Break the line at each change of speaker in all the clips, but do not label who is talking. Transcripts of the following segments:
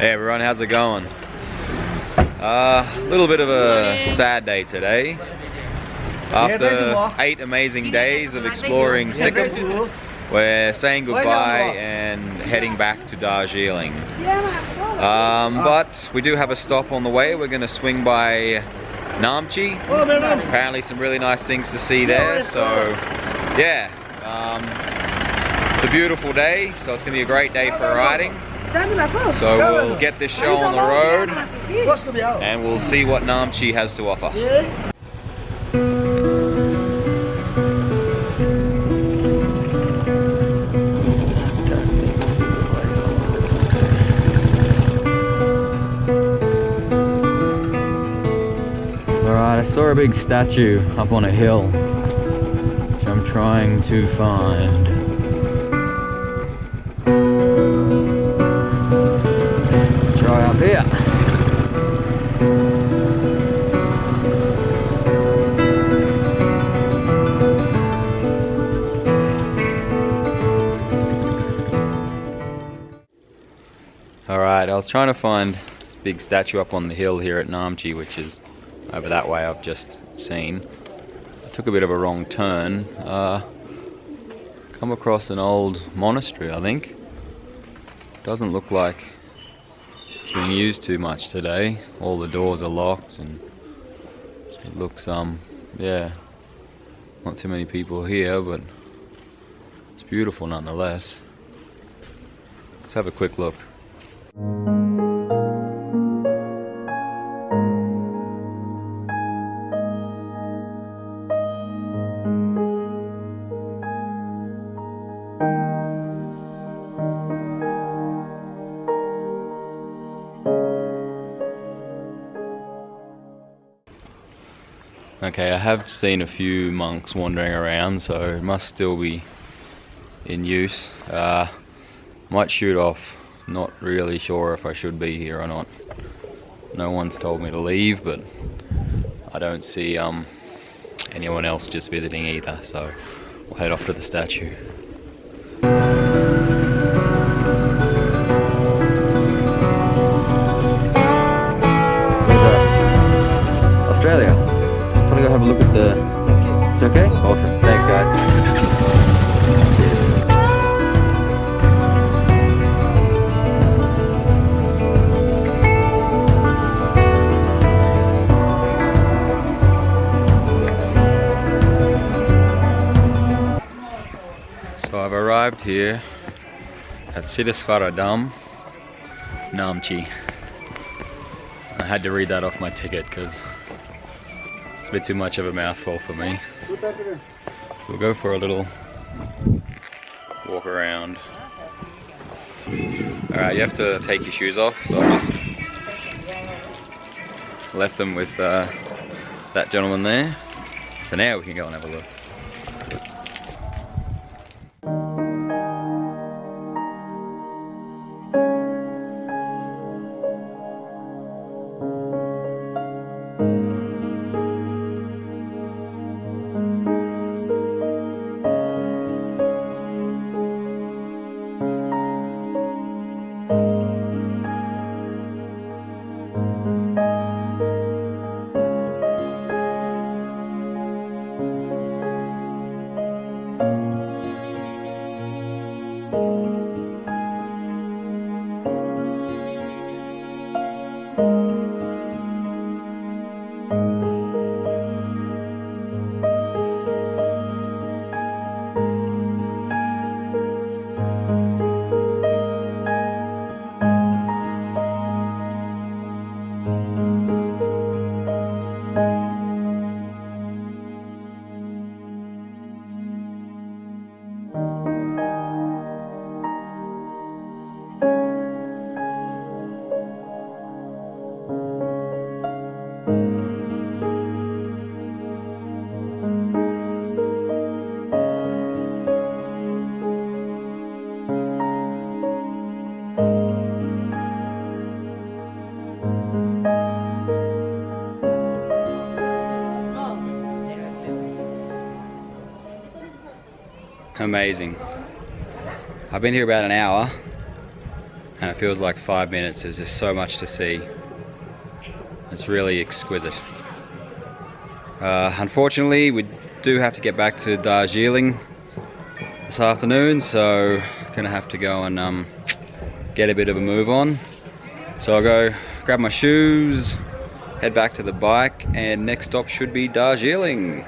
Hey everyone, how's it going? A little bit of a sad day today. After 8 amazing days of exploring Sikkim, we're saying goodbye and heading back to Darjeeling. But we do have a stop on the way. We're going to swing by Namche. Apparently some really nice things to see there, so yeah. It's a beautiful day, so it's going to be a great day for riding. So we'll get this show on the road and we'll see what Namche has to offer. Alright, I saw a big statue up on a hill, which I'm trying to find. Yeah. Alright, I was trying to find this big statue up on the hill here at Namche, which is over that way I've just seen. I took a bit of a wrong turn. Come across an old monastery, I think. Doesn't look like it's being used too much today. All the doors are locked and it looks yeah, not too many people here, but it's beautiful nonetheless. Let's have a quick look. Okay, I have seen a few monks wandering around, so it must still be in use. Might shoot off. Not really sure if I should be here or not. No one's told me to leave, but I don't see anyone else just visiting either, so we'll head off to the statue. Australia. I'm gonna go have a look at the... It's okay? Awesome. Thanks guys. So I've arrived here at Siddhesvara Dham, Namche. I had to read that off my ticket because it's a bit too much of a mouthful for me. So we'll go for a little walk around. Alright, you have to take your shoes off, so I just left them with that gentleman there. So now we can go and have a look. Amazing. I've been here about an hour and it feels like 5 minutes. There's just so much to see. It's really exquisite. Unfortunately, we do have to get back to Darjeeling this afternoon, so gonna have to go and get a bit of a move on. So I'll go grab my shoes, head back to the bike, and next stop should be Darjeeling.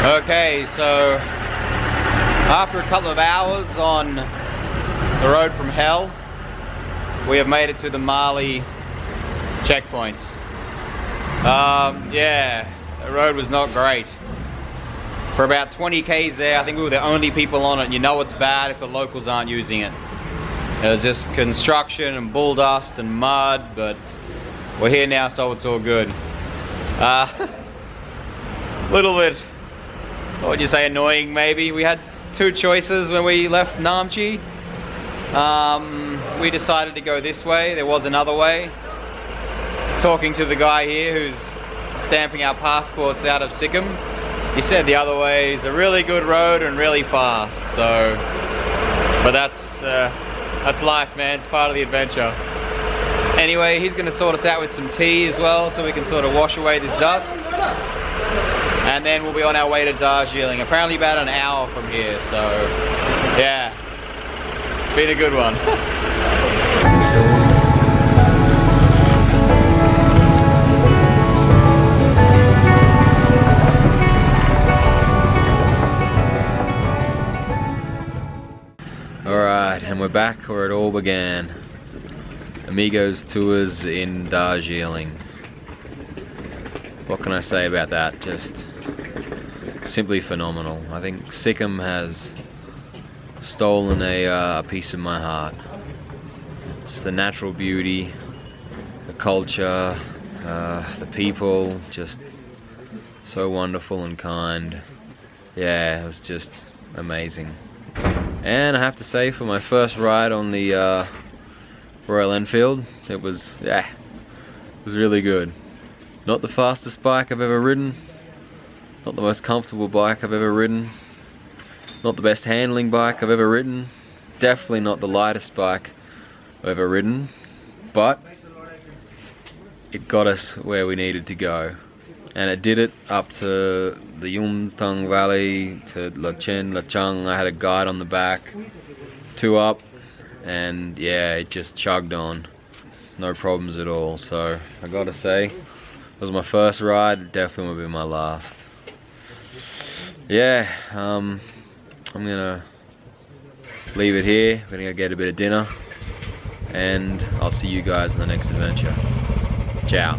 Okay, so after a couple of hours on the road from hell, we have made it to the Mali checkpoint. Yeah, the road was not great. For about 20 k's there, I think we were the only people on it, and you know it's bad if the locals aren't using it. It was just construction and bull dust and mud, but we're here now, so it's all good. Little bit, what would you say, annoying maybe. We had two choices when we left Namche. We decided to go this way. There was another way. Talking to the guy here who's stamping our passports out of Sikkim, he said the other way is a really good road and really fast. So, but that's life, man. It's part of the adventure. Anyway, he's going to sort us out with some tea as well, so we can sort of wash away this dust. And then we'll be on our way to Darjeeling. Apparently about an hour from here, so yeah, it's been a good one. Alright, and we're back where it all began. Amigos Tours in Darjeeling. What can I say about that? Just simply phenomenal. I think Sikkim has stolen a piece of my heart. Just the natural beauty, the culture, the people, just so wonderful and kind. Yeah, it was just amazing. And I have to say, for my first ride on the Royal Enfield, it was really good. Not the fastest bike I've ever ridden, not the most comfortable bike I've ever ridden, not the best handling bike I've ever ridden, definitely not the lightest bike I've ever ridden, but it got us where we needed to go. And it did it up to the Yumthang Valley, to Lacheng. I had a guide on the back, 2 up, and yeah, it just chugged on. No problems at all. So I gotta say, it was my first ride, it definitely will be my last. Yeah, I'm gonna leave it here. We're gonna go get a bit of dinner, and I'll see you guys in the next adventure. Ciao.